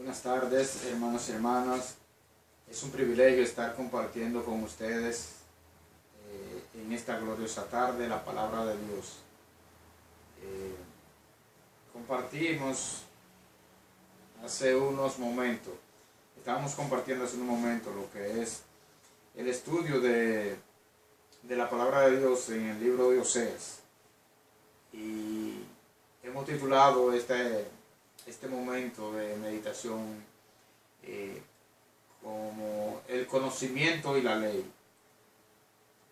Buenas tardes, hermanos y hermanas. Es un privilegio estar compartiendo con ustedes en esta gloriosa tarde la palabra de Dios. Compartimos hace unos momentos, estábamos compartiendo hace un momento lo que es el estudio de la palabra de Dios en el libro de Oseas. Y hemos titulado este momento de meditación como el conocimiento y la ley.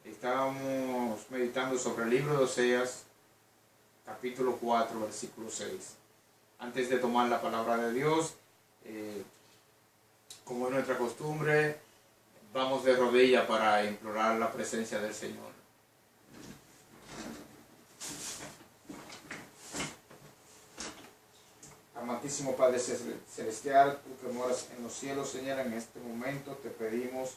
Estábamos meditando sobre el libro de Oseas, capítulo 4, versículo 6. Antes de tomar la palabra de Dios, como es nuestra costumbre, vamos de rodillas para implorar la presencia del Señor. Amantísimo Padre Celestial, tú que moras en los cielos, Señor, en este momento te pedimos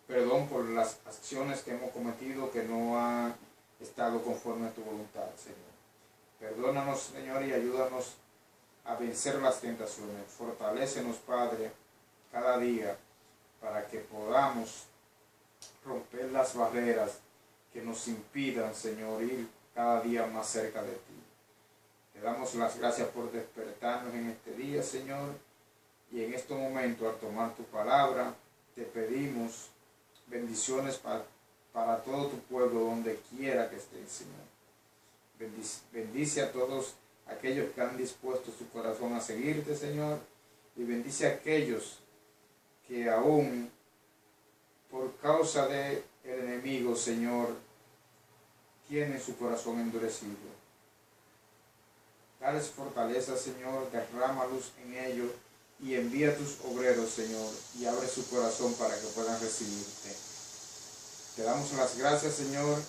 perdón por las acciones que hemos cometido que no han estado conforme a tu voluntad, Señor. Perdónanos, Señor, y ayúdanos a vencer las tentaciones. Fortalécenos, Padre, cada día para que podamos romper las barreras que nos impidan, Señor, ir cada día más cerca de ti. Te damos las gracias por despertarnos en este día, Señor, y en este momento, al tomar tu palabra, te pedimos bendiciones para todo tu pueblo, donde quiera que esté, Señor. Bendice a todos aquellos que han dispuesto su corazón a seguirte, Señor, y bendice a aquellos que aún por causa del enemigo, Señor, tienen su corazón endurecido. Dales fortaleza, Señor, derrama luz en ellos y envía a tus obreros, Señor, y abre su corazón para que puedan recibirte. Te damos las gracias, Señor,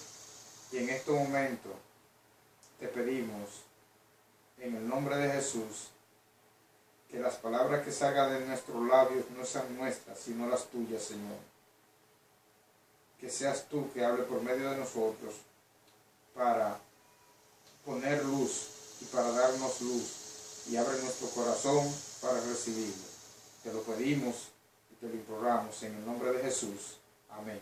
y en este momento te pedimos, en el nombre de Jesús, que las palabras que salgan de nuestros labios no sean nuestras, sino las tuyas, Señor. Que seas tú que hable por medio de nosotros para poner luz y para darnos luz, y abre nuestro corazón para recibirlo. Te lo pedimos y te lo imploramos en el nombre de Jesús. Amén.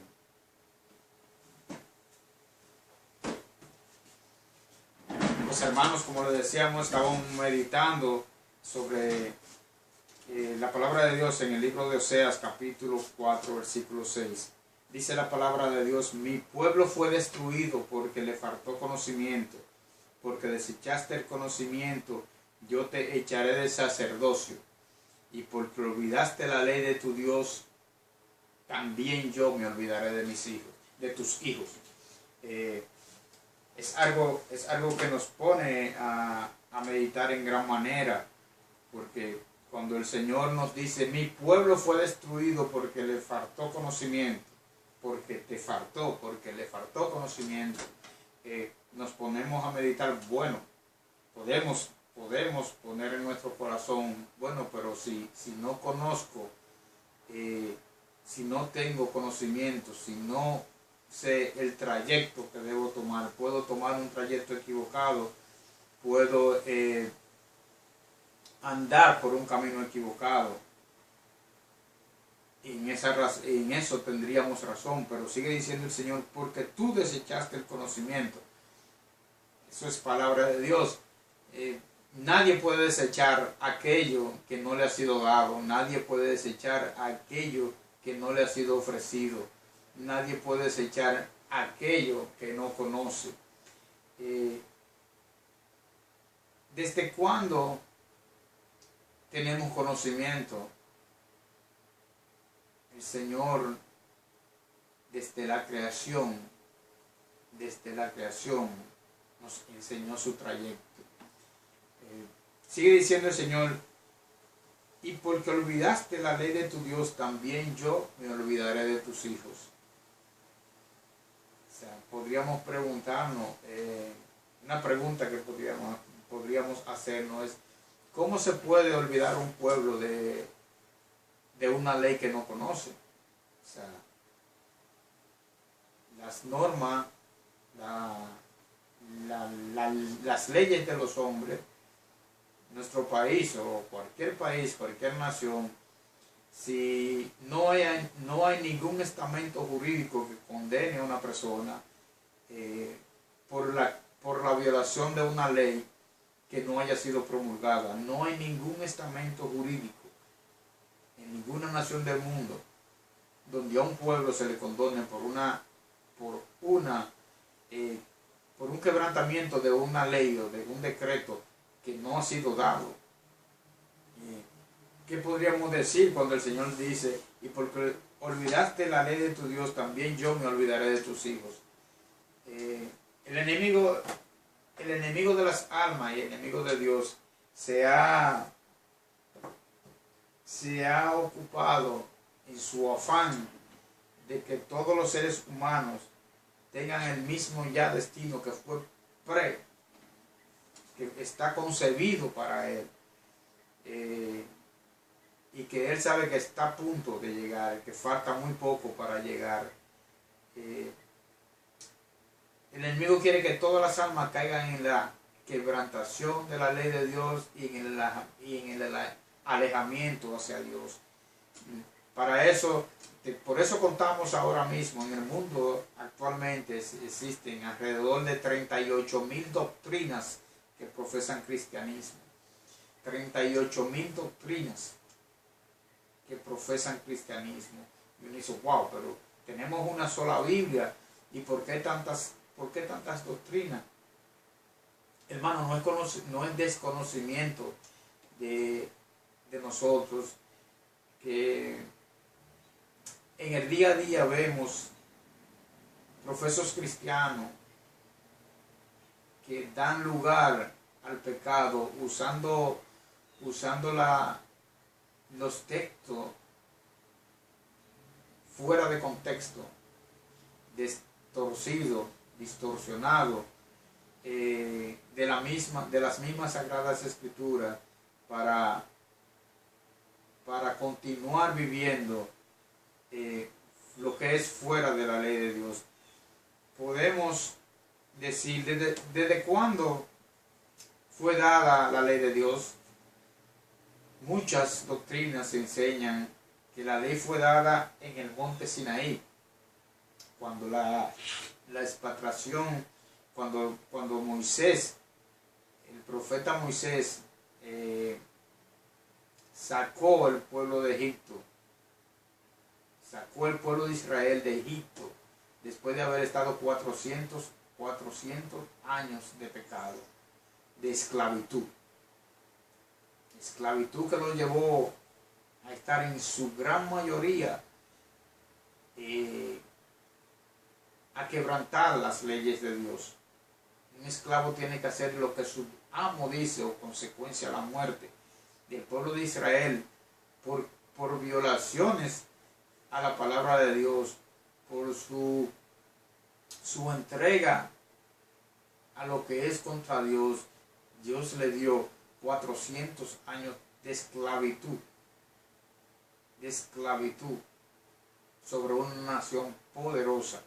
Los hermanos, como les decíamos, estaban meditando sobre la palabra de Dios en el libro de Oseas, capítulo 4, versículo 6. Dice la palabra de Dios: mi pueblo fue destruido porque le faltó conocimiento. Porque desechaste el conocimiento, yo te echaré del sacerdocio. Y porque olvidaste la ley de tu Dios, también yo me olvidaré de mis hijos, de tus hijos. Es algo que nos pone a meditar en gran manera, porque cuando el Señor nos dice: mi pueblo fue destruido porque le faltó conocimiento, porque le faltó conocimiento, nos ponemos a meditar, bueno, podemos poner en nuestro corazón, bueno, pero si no conozco, si no tengo conocimiento, si no sé el trayecto que debo tomar, puedo tomar un trayecto equivocado, puedo andar por un camino equivocado. En eso tendríamos razón, pero sigue diciendo el Señor: porque tú desechaste el conocimiento. Eso es palabra de Dios. Nadie puede desechar aquello que no le ha sido dado. Nadie puede desechar aquello que no le ha sido ofrecido. Nadie puede desechar aquello que no conoce. ¿Desde cuándo tenemos conocimiento? El Señor, desde la creación, nos enseñó su trayecto. Sigue diciendo el Señor: y porque olvidaste la ley de tu Dios, también yo me olvidaré de tus hijos. O sea, podríamos preguntarnos, una pregunta que podríamos hacernos es: ¿cómo se puede olvidar un pueblo de una ley que no conoce? O sea, las normas, las leyes de los hombres nuestro país o cualquier país, cualquier nación, si no hay ningún estamento jurídico que condene a una persona por la violación de una ley que no haya sido promulgada, no hay ningún estamento jurídico en ninguna nación del mundo donde a un pueblo se le condone por un quebrantamiento de una ley o de un decreto que no ha sido dado. ¿Qué podríamos decir cuando el Señor dice, y porque olvidaste la ley de tu Dios, también yo me olvidaré de tus hijos? El enemigo de las almas y el enemigo de Dios se ha ocupado en su afán de que todos los seres humanos tengan el mismo ya destino que fue que está concebido para él, y que él sabe que está a punto de llegar, que falta muy poco para llegar. El enemigo quiere que todas las almas caigan en la quebrantación de la ley de Dios y en el alejamiento hacia Dios. Por eso contamos ahora mismo, en el mundo actualmente existen alrededor de 38.000 doctrinas que profesan cristianismo. 38.000 doctrinas que profesan cristianismo. Y uno dice, wow, pero tenemos una sola Biblia, ¿y por qué tantas doctrinas? Hermano, no es desconocimiento de nosotros que en el día a día vemos profesos cristianos que dan lugar al pecado usando los textos fuera de contexto, distorsionado de las mismas Sagradas Escrituras para continuar viviendo lo que es fuera de la ley de Dios. Podemos decir, ¿desde cuándo fue dada la ley de Dios? Muchas doctrinas enseñan que la ley fue dada en el monte Sinaí, cuando la expatriación, cuando Moisés, el profeta Moisés, sacó el pueblo de Egipto, sacó el pueblo de Israel de Egipto, después de haber estado 400 años de pecado, de esclavitud. Esclavitud que lo llevó a estar en su gran mayoría a quebrantar las leyes de Dios. Un esclavo tiene que hacer lo que su amo dice, o consecuencia la muerte del pueblo de Israel por violaciones a la palabra de Dios, por su entrega a lo que es contra Dios. Dios le dio 400 años de esclavitud sobre una nación poderosa.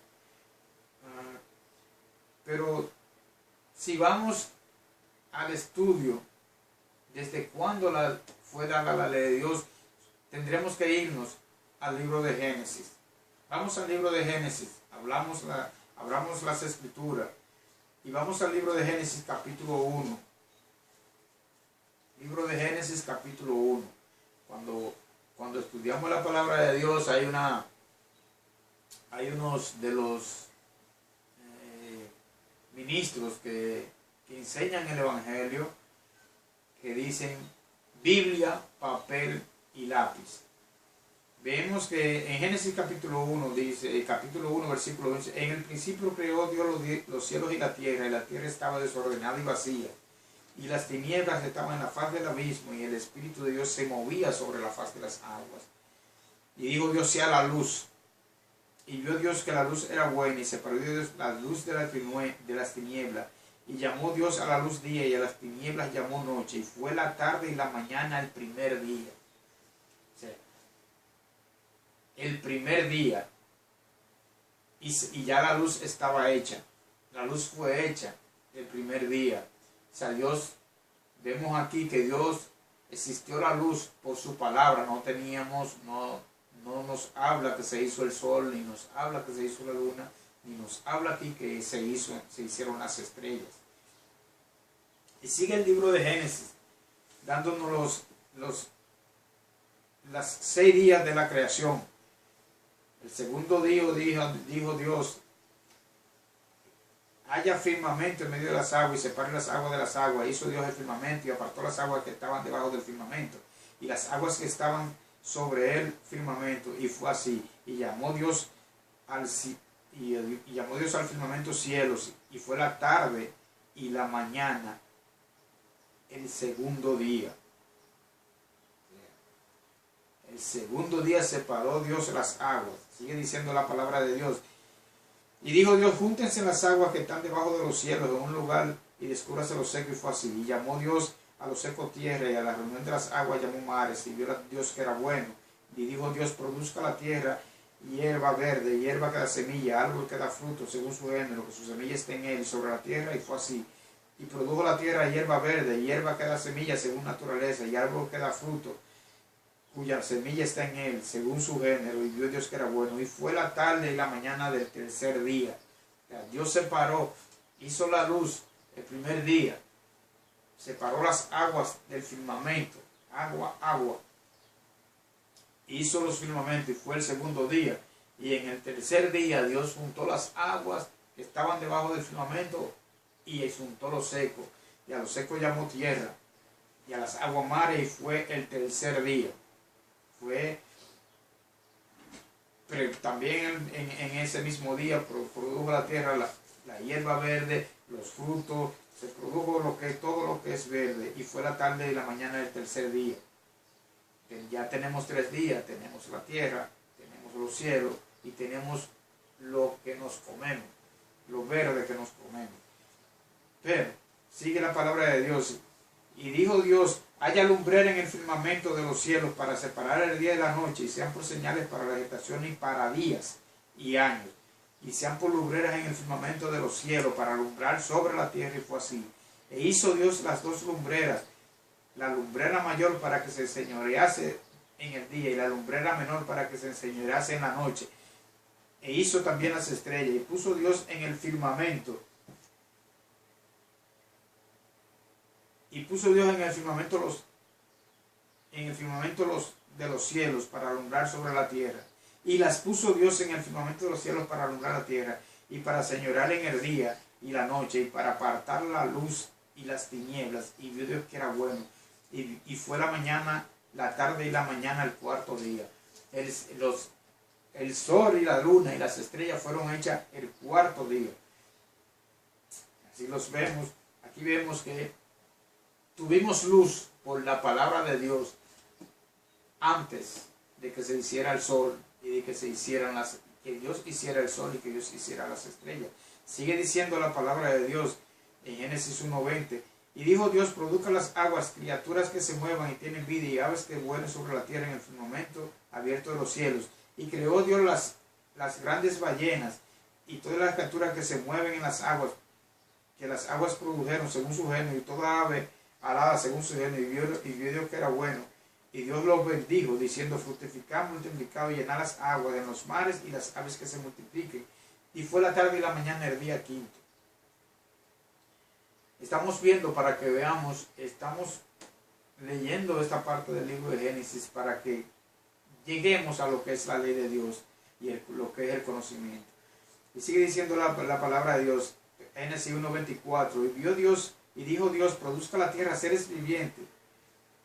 Pero si vamos al estudio, desde cuándo fue dada la ley de Dios, tendremos que irnos al libro de Génesis. Vamos al libro de Génesis, abramos las escrituras y vamos al libro de Génesis capítulo 1. Libro de Génesis capítulo 1. Cuando estudiamos la palabra de Dios, hay unos de los ministros que enseñan el Evangelio, que dicen Biblia, papel y lápiz. Vemos que en Génesis capítulo 1 dice, capítulo 1 versículo 11, en el principio creó Dios los cielos y la tierra estaba desordenada y vacía, y las tinieblas estaban en la faz del abismo, y el Espíritu de Dios se movía sobre la faz de las aguas. Y dijo Dios, sea la luz. Y vio Dios que la luz era buena, y separó Dios la luz de las tinieblas. Y llamó Dios a la luz día, y a las tinieblas llamó noche. Y fue la tarde y la mañana el primer día. O sea, el primer día. Y ya la luz estaba hecha. La luz fue hecha el primer día. O sea, Dios Vemos aquí que Dios existió la luz por su palabra. No nos habla que se hizo el sol, ni nos habla que se hizo la luna, ni nos habla aquí que se hicieron las estrellas. Y sigue el libro de Génesis, dándonos las 6 días de la creación. El segundo día dijo Dios: haya firmamento en medio de las aguas y separe las aguas de las aguas. Hizo Dios el firmamento y apartó las aguas que estaban debajo del firmamento y las aguas que estaban sobre el firmamento, y fue así. Y llamó Dios al firmamento cielos, y fue la tarde y la mañana el segundo día. El segundo día separó Dios las aguas. Sigue diciendo la palabra de Dios. Y dijo Dios: júntense las aguas que están debajo de los cielos en un lugar, y descúbrase lo seco, y fue así. Y llamó Dios a lo seco tierra, y a la reunión de las aguas llamó mares, y vio Dios que era bueno. Y dijo Dios: produzca la tierra hierba verde, hierba que da semilla, árbol que da fruto según su género, que su semilla esté en él y sobre la tierra, y fue así. Y produjo la tierra hierba verde, hierba que da semilla según naturaleza, y árbol que da fruto, cuya semilla está en él, según su género, y vio Dios que era bueno. Y fue la tarde y la mañana del tercer día. O sea, Dios separó, hizo la luz el primer día, separó las aguas del firmamento, agua, hizo los firmamentos, y fue el segundo día. Y en el tercer día Dios juntó las aguas que estaban debajo del firmamento, y juntó lo seco, y a lo seco llamó tierra, y a las aguas mares, y fue el tercer día. Pero también en ese mismo día produjo la tierra la hierba verde, los frutos, se produjo todo lo que es verde, y fue la tarde y la mañana del tercer día. Ya tenemos 3 días: tenemos la tierra, tenemos los cielos, y tenemos lo que nos comemos, lo verde que nos comemos. Pero sigue la palabra de Dios. Y dijo Dios: haya lumbrera en el firmamento de los cielos para separar el día de la noche, y sean por señales para la vegetación y para días y años, y sean por lumbreras en el firmamento de los cielos para alumbrar sobre la tierra. Y fue así. E hizo Dios las 2 lumbreras, la lumbrera mayor para que se enseñorease en el día, y la lumbrera menor para que se enseñorease en la noche. E hizo también las estrellas, y puso Dios en el firmamento. Y puso Dios en el firmamento de los cielos para alumbrar sobre la tierra. Y las puso Dios en el firmamento de los cielos para alumbrar la tierra, y para señorear en el día y la noche, y para apartar la luz y las tinieblas. Y vio Dios que era bueno. Y fue la mañana, la tarde y la mañana el cuarto día. El sol y la luna y las estrellas fueron hechas el cuarto día. Así los vemos. Aquí vemos que tuvimos luz por la palabra de Dios antes de que se hiciera el sol y de que que Dios hiciera el sol y que Dios hiciera las estrellas. Sigue diciendo la palabra de Dios en Génesis 1:20. Y dijo Dios: produzca las aguas criaturas que se muevan y tienen vida, y aves que vuelen sobre la tierra en el firmamento abierto de los cielos. Y creó Dios las grandes ballenas y todas las criaturas que se mueven en las aguas, que las aguas produjeron según su género, y toda ave alada según su género. Y vio Dios que era bueno. Y Dios los bendijo, diciendo: fructificad, multiplicad y llenad las aguas en los mares, y las aves que se multipliquen. Y fue la tarde y la mañana el día quinto. Estamos viendo, para que veamos, estamos leyendo esta parte del libro de Génesis para que lleguemos a lo que es la ley de Dios y lo que es el conocimiento. Y sigue diciendo la palabra de Dios, Génesis 1:24. Y vio Dios, y dijo Dios: produzca la tierra seres vivientes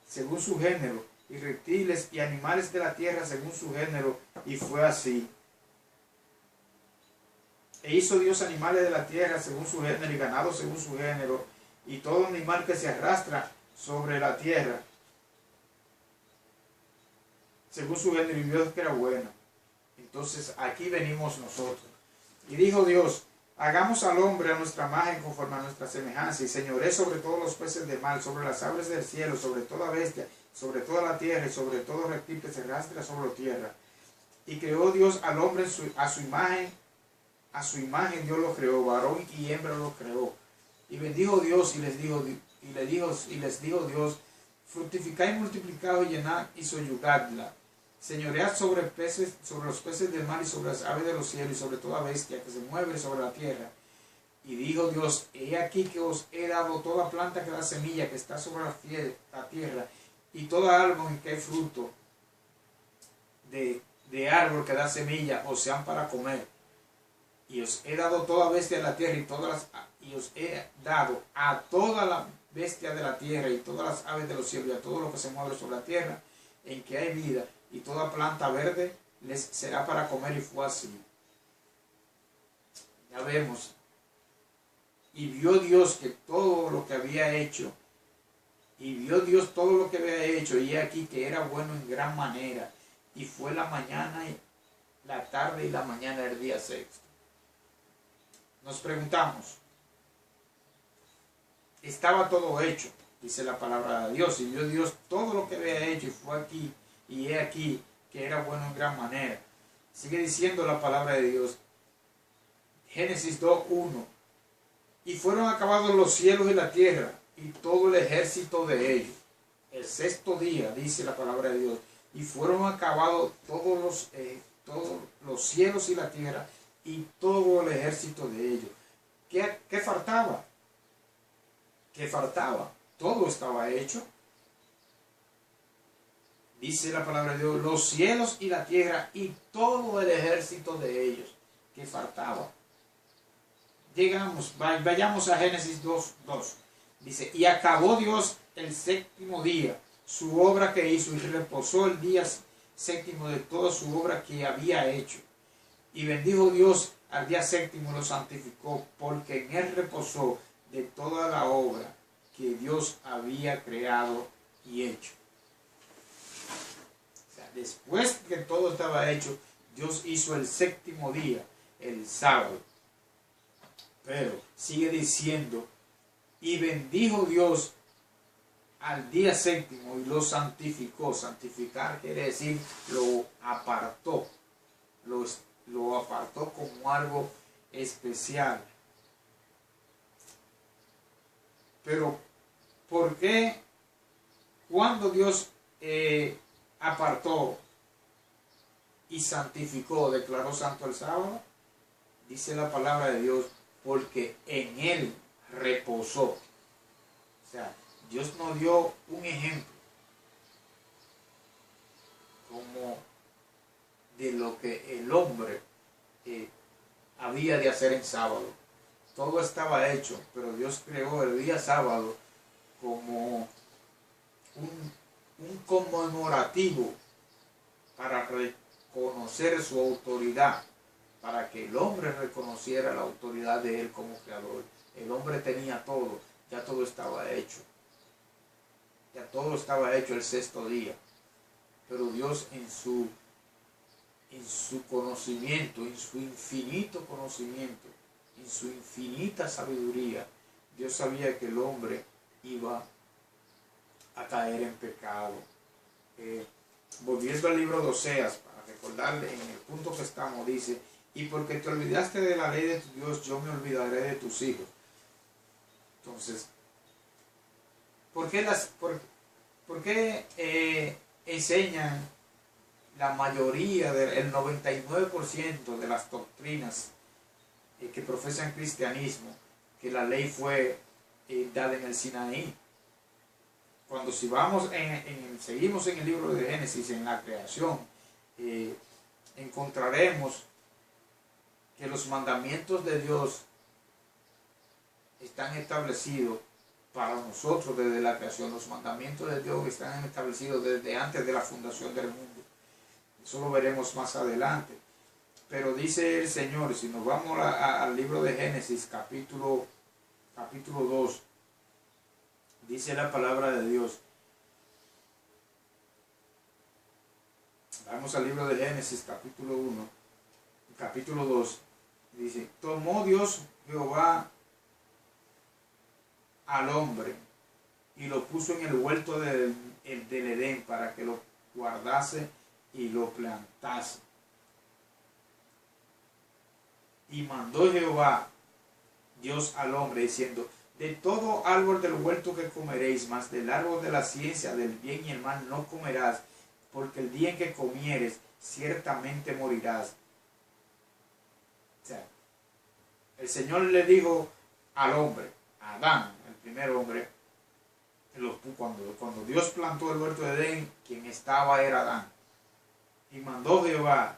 según su género, y reptiles y animales de la tierra según su género. Y fue así. E hizo Dios animales de la tierra según su género, y ganado según su género, y todo animal que se arrastra sobre la tierra según su género. Y vio Dios que era bueno. Entonces aquí venimos nosotros. Y dijo Dios: hagamos al hombre a nuestra imagen, conforme a nuestra semejanza, y señoré sobre todos los peces de mar, sobre las aves del cielo, sobre toda bestia, sobre toda la tierra, y sobre todo reptil que se arrastra sobre la tierra. Y creó Dios al hombre a su imagen Dios lo creó, varón y hembra lo creó. Y bendijo Dios y les dijo: y les dijo Dios: fructificad y multiplicaos, y llenad y soyugadla. Señoread sobre los peces del mar y sobre las aves de los cielos y sobre toda bestia que se mueve sobre la tierra. Y dijo Dios: he aquí que os he dado toda planta que da semilla, que está sobre la tierra, y toda árbol en que hay fruto de árbol que da semilla, os sean para comer. Y os he dado toda bestia de la tierra, y os he dado a toda la bestia de la tierra, y todas las aves de los cielos, y a todo lo que se mueve sobre la tierra, en que hay vida, y toda planta verde les será para comer. Y fue así. Ya vemos. Y vio Dios que todo lo que había hecho, y he aquí que era bueno en gran manera. Y fue la mañana, y la tarde y la mañana del día sexto. Nos preguntamos, estaba todo hecho, dice la palabra de Dios, y vio Dios todo lo que había hecho, y fue aquí, y he aquí que era bueno en gran manera. Sigue diciendo la palabra de Dios, Génesis 2:1, y fueron acabados los cielos y la tierra, y todo el ejército de ellos. El sexto día, dice la palabra de Dios, y fueron acabados todos los cielos y la tierra, y todo el ejército de ellos. ¿Qué faltaba? ¿Qué faltaba? Todo estaba hecho. Dice la palabra de Dios, los cielos y la tierra y todo el ejército de ellos. ¿Qué faltaba? Vayamos a Génesis 2:2. Dice, y acabó Dios el séptimo día su obra que hizo, y reposó el día séptimo de toda su obra que había hecho. Y bendijo Dios al día séptimo y lo santificó, porque en él reposó de toda la obra que Dios había creado y hecho. O sea, después que todo estaba hecho, Dios hizo el séptimo día, el sábado. Pero sigue diciendo, y bendijo Dios al día séptimo y lo santificó. Santificar quiere decir lo apartó. Lo apartó como algo especial. Pero, ¿por qué cuando Dios apartó y santificó, declaró santo el sábado? Dice la palabra de Dios, porque en él reposó. O sea, Dios nos dio un ejemplo como de lo que el hombre había de hacer en sábado. Todo estaba hecho, pero Dios creó el día sábado como un conmemorativo para reconocer su autoridad, para que el hombre reconociera la autoridad de él como creador. El hombre tenía todo, ya todo estaba hecho. Ya todo estaba hecho el sexto día. Pero Dios en su conocimiento, en su infinito conocimiento, en su infinita sabiduría, Dios sabía que el hombre iba a caer en pecado. Volviendo al libro de Oseas, para recordarle en el punto que estamos, dice, y porque te olvidaste de la ley de tu Dios, yo me olvidaré de tus hijos. Entonces, ¿por qué enseñan la mayoría, el 99% de las doctrinas que profesan cristianismo, que la ley fue dada en el Sinaí? Cuando si vamos seguimos en el libro de Génesis, en la creación, encontraremos que los mandamientos de Dios están establecidos para nosotros desde la creación. Los mandamientos de Dios están establecidos desde antes de la fundación del mundo. Eso lo veremos más adelante. Pero dice el Señor, si nos vamos al libro de Génesis, capítulo 2, dice la palabra de Dios. Vamos al libro de Génesis, capítulo 1, capítulo 2. Dice, tomó Dios Jehová al hombre y lo puso en el huerto del Edén para que lo guardase y lo plantase. Y mandó Jehová Dios al hombre diciendo, de todo árbol del huerto que comeréis, mas del árbol de la ciencia del bien y el mal no comerás, porque el día en que comieres, ciertamente morirás. O sea, el Señor le dijo al hombre, a Adán, el primer hombre, cuando Dios plantó el huerto de Edén, quien estaba era Adán. Y mandó Jehová,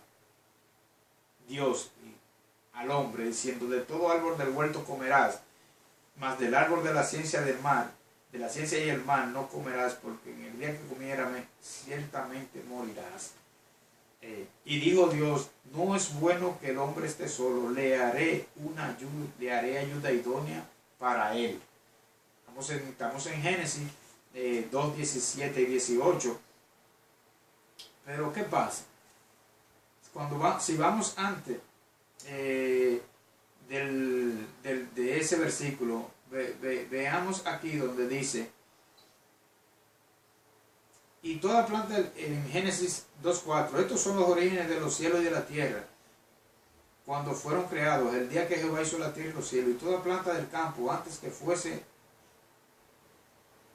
Dios, al hombre, diciendo, de todo árbol del huerto comerás, mas del árbol de la ciencia del mal, de la ciencia y el mal no comerás, porque en el día que comieras ciertamente morirás. Y dijo Dios, no es bueno que el hombre esté solo, le haré ayuda idónea para él. Estamos en Génesis 2, 17 y 18. Pero ¿qué pasa? Si vamos antes de ese versículo, veamos aquí donde dice, y toda planta, en Génesis 2.4, estos son los orígenes de los cielos y de la tierra, cuando fueron creados, el día que Jehová hizo la tierra y los cielos, y toda planta del campo antes que fuese,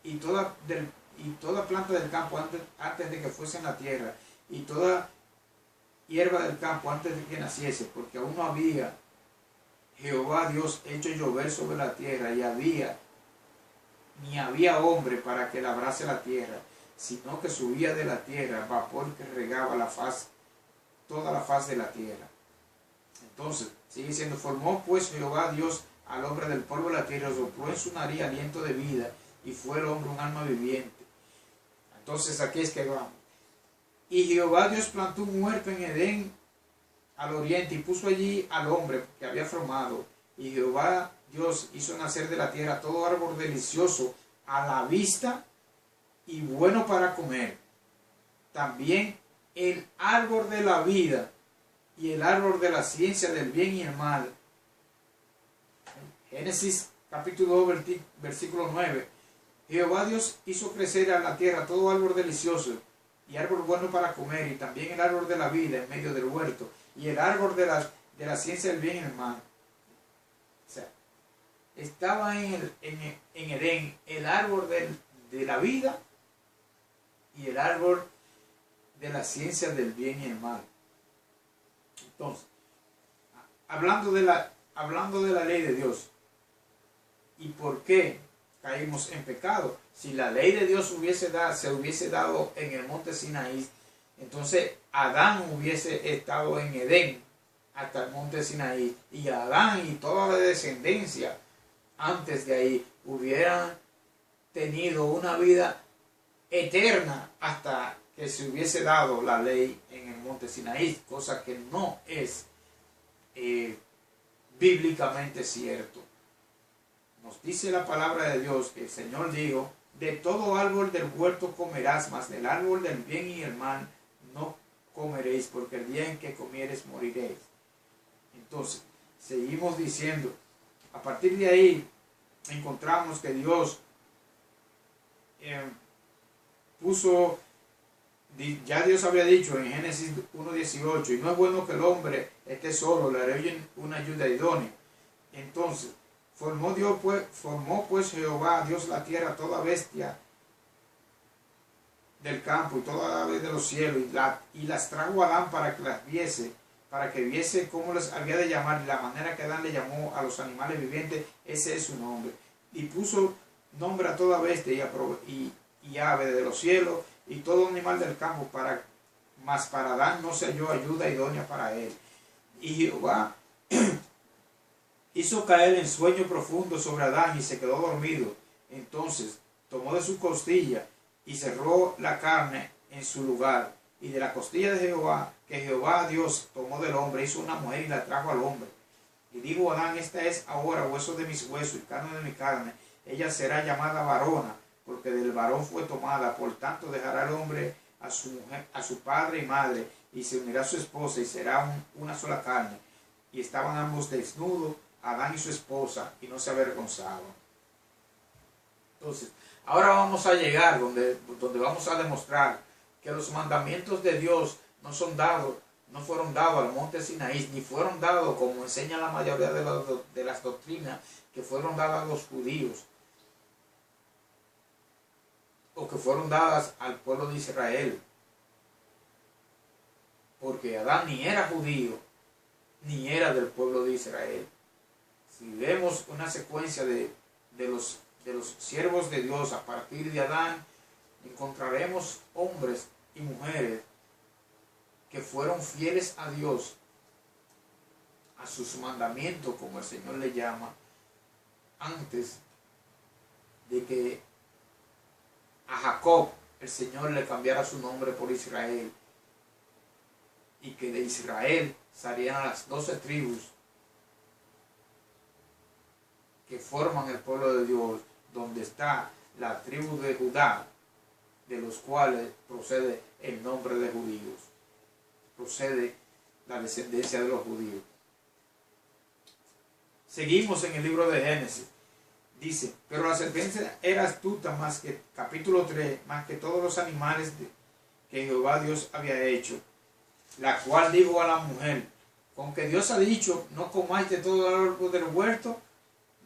y toda planta del campo antes de que fuese en la tierra, y toda hierba del campo antes de que naciese, porque aún no había Jehová Dios hecho llover sobre la tierra, ni había hombre para que labrase la tierra, sino que subía de la tierra vapor que regaba toda la faz de la tierra. Entonces, sigue diciendo, formó pues Jehová Dios al hombre del polvo de la tierra, sopló en su nariz aliento de vida, y fue el hombre un alma viviente. Entonces aquí es que vamos. Y Jehová Dios plantó un huerto en Edén al oriente, y puso allí al hombre que había formado. Y Jehová Dios hizo nacer de la tierra todo árbol delicioso a la vista y bueno para comer. También el árbol de la vida y el árbol de la ciencia del bien y el mal. Génesis capítulo 2, versículo 9. Jehová Dios hizo crecer a la tierra todo árbol delicioso y árbol bueno para comer, y también el árbol de la vida en medio del huerto, y el árbol de la ciencia del bien y el mal. O sea, estaba en Edén el árbol de la vida y el árbol de la ciencia del bien y el mal. Entonces, hablando de la ley de Dios, ¿y por qué caímos en pecado? Si la ley de Dios se hubiese dado en el monte Sinaí, entonces Adán hubiese estado en Edén hasta el monte Sinaí, y Adán y toda la descendencia antes de ahí hubieran tenido una vida eterna hasta que se hubiese dado la ley en el monte Sinaí, cosa que no es bíblicamente cierto. Nos dice la palabra de Dios que el Señor dijo, de todo árbol del huerto comerás, mas del árbol del bien y el mal no comeréis, porque el día en que comieres moriréis. Entonces, seguimos diciendo, a partir de ahí encontramos que Dios ya Dios había dicho en Génesis 1.18, y no es bueno que el hombre esté solo, le haré una ayuda idónea. Entonces, formó pues Jehová Dios la tierra, toda bestia del campo y toda ave de los cielos, y las trajo a Adán para que las viese, para que viese cómo les había de llamar, y la manera que Adán le llamó a los animales vivientes, ese es su nombre. Y puso nombre a toda bestia y ave de los cielos, y todo animal del campo, mas para Adán no se halló ayuda idónea para él. Y Jehová hizo caer en sueño profundo sobre Adán, y se quedó dormido. Entonces tomó de su costilla y cerró la carne en su lugar. Y de la costilla de Jehová, que Jehová Dios tomó del hombre, hizo una mujer y la trajo al hombre. Y dijo Adán, esta es ahora hueso de mis huesos y carne de mi carne. Ella será llamada varona, porque del varón fue tomada. Por tanto dejará el hombre a su padre y madre, y se unirá a su esposa, y será una sola carne. Y estaban ambos desnudos, Adán y su esposa, y no se avergonzaban. Entonces, ahora vamos a llegar donde vamos a demostrar que los mandamientos de Dios no son dados no fueron dados al monte Sinaí, ni fueron dados, como enseña la mayoría de las doctrinas, que fueron dadas a los judíos, o que fueron dadas al pueblo de Israel. Porque Adán ni era judío, ni era del pueblo de Israel. Si vemos una secuencia de los siervos de Dios a partir de Adán, encontraremos hombres y mujeres que fueron fieles a Dios, a sus mandamientos, como el Señor le llama, antes de que a Jacob el Señor le cambiara su nombre por Israel, y que de Israel salieran las 12 tribus que forman el pueblo de Dios, donde está la tribu de Judá, de los cuales procede el nombre de judíos, procede la descendencia de los judíos. Seguimos en el libro de Génesis. Dice, pero la serpiente era astuta más que, capítulo 3, más que todos los animales que Jehová Dios había hecho, la cual dijo a la mujer, con que Dios ha dicho, no comáis de todo el árbol del huerto.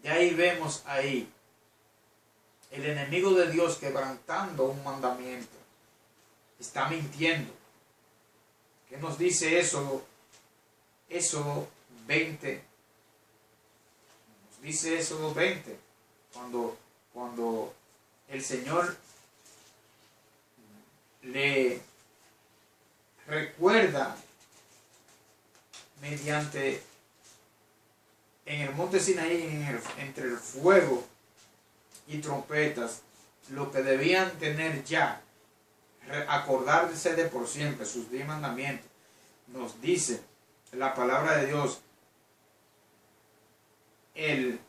Y ahí vemos ahí el enemigo de Dios quebrantando un mandamiento. Está mintiendo. ¿Qué nos dice Éxodo 20? Nos dice Éxodo 20, cuando el Señor le recuerda mediante en el monte Sinaí, entre el fuego y trompetas, lo que debían tener ya, acordarse de por siempre sus 10 mandamientos. Nos dice la palabra de Dios, el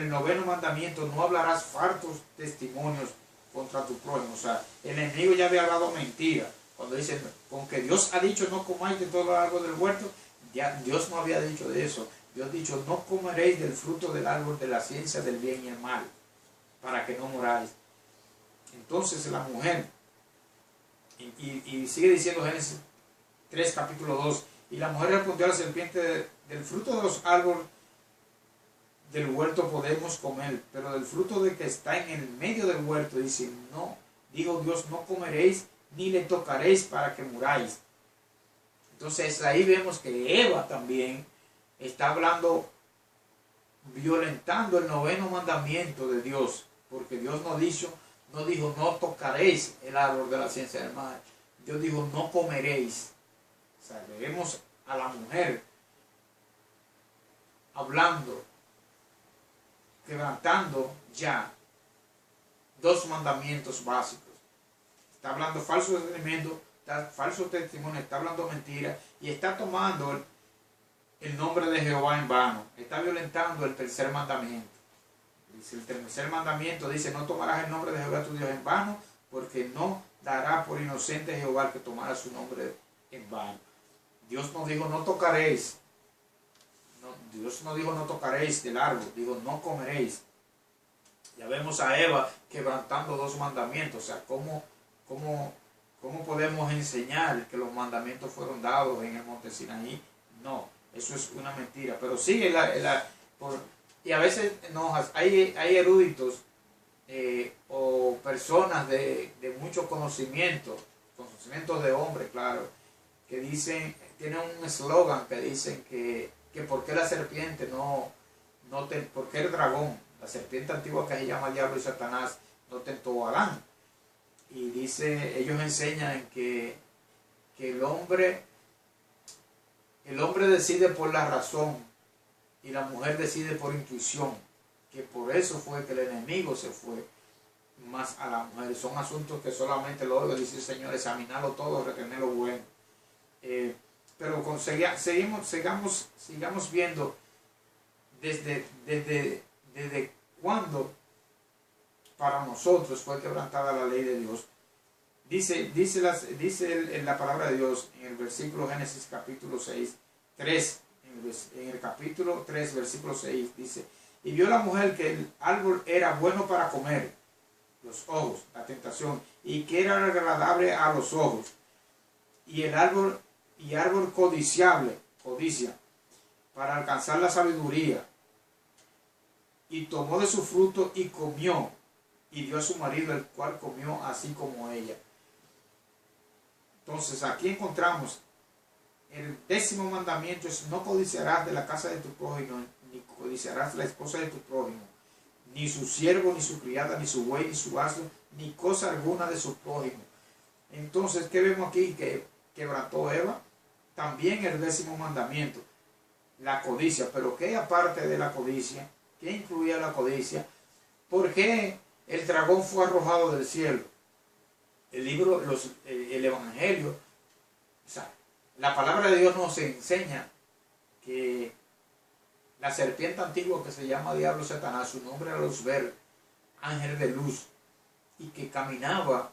noveno mandamiento: no hablarás falsos testimonios contra tu prójimo. O sea, el enemigo ya había hablado mentira. Cuando dice, con que Dios ha dicho no comáis de todo el árbol del huerto, ya Dios no había dicho de eso. Dios ha dicho, no comeréis del fruto del árbol de la ciencia del bien y el mal, para que no moráis. Entonces la mujer, y sigue diciendo Génesis 3, capítulo 2, y la mujer respondió a la serpiente, del fruto de los árboles del huerto podemos comer, pero del fruto de que está en el medio del huerto, dice, no, dijo Dios, no comeréis ni le tocaréis para que muráis. Entonces ahí vemos que Eva también está hablando, violentando el noveno mandamiento de Dios, porque Dios no dijo no tocaréis el árbol de la ciencia del mal. Dios dijo no comeréis. O sea, vemos a la mujer hablando, quebrantando ya 2 mandamientos básicos. Está hablando falsos elementos, falso testimonio, está hablando mentira y está tomando el nombre de Jehová en vano. Está violentando el 3er mandamiento. Dice, el 3er mandamiento dice, no tomarás el nombre de Jehová tu Dios en vano, porque no dará por inocente Jehová el que tomara su nombre en vano. Dios nos dijo no tocaréis. Dios no dijo no tocaréis del árbol, dijo no comeréis. Ya vemos a Eva quebrantando 2 mandamientos. O sea, ¿cómo podemos enseñar que los mandamientos fueron dados en el monte Sinaí? No, eso es una mentira. Pero sigue y a veces hay eruditos o personas de mucho conocimiento de hombre, claro, que dicen, tienen un eslogan que dicen que por qué la serpiente por qué el dragón, la serpiente antigua que se llama diablo y Satanás, no tentó a Adán. Y dice, ellos enseñan que el hombre decide por la razón y la mujer decide por intuición, que por eso fue que el enemigo se fue más a la mujer. Son asuntos que solamente lo oigo, dice el Señor, examinarlo todo, retener lo bueno. Pero sigamos viendo desde cuándo para nosotros fue quebrantada la ley de Dios. Dice en la palabra de Dios en el versículo Génesis capítulo 6, 3, en el capítulo 3, versículo 6, dice, y vio la mujer que el árbol era bueno para comer, los ojos, la tentación, y que era agradable a los ojos, y el árbol y árbol codiciable, codicia, para alcanzar la sabiduría. Y tomó de su fruto y comió, y dio a su marido, el cual comió así como ella. Entonces aquí encontramos el 10º mandamiento es: no codiciarás de la casa de tu prójimo, ni codiciarás la esposa de tu prójimo, ni su siervo, ni su criada, ni su buey, ni su asno, ni cosa alguna de su prójimo. Entonces, ¿qué vemos aquí? Que quebrantó Eva también el 10º mandamiento, la codicia. Pero ¿qué aparte de la codicia? ¿Qué incluía la codicia? ¿Por qué el dragón fue arrojado del cielo? El Evangelio, o sea, la palabra de Dios nos enseña que la serpiente antigua que se llama Diablo Satanás, su nombre era Lucifer, ángel de luz, y que caminaba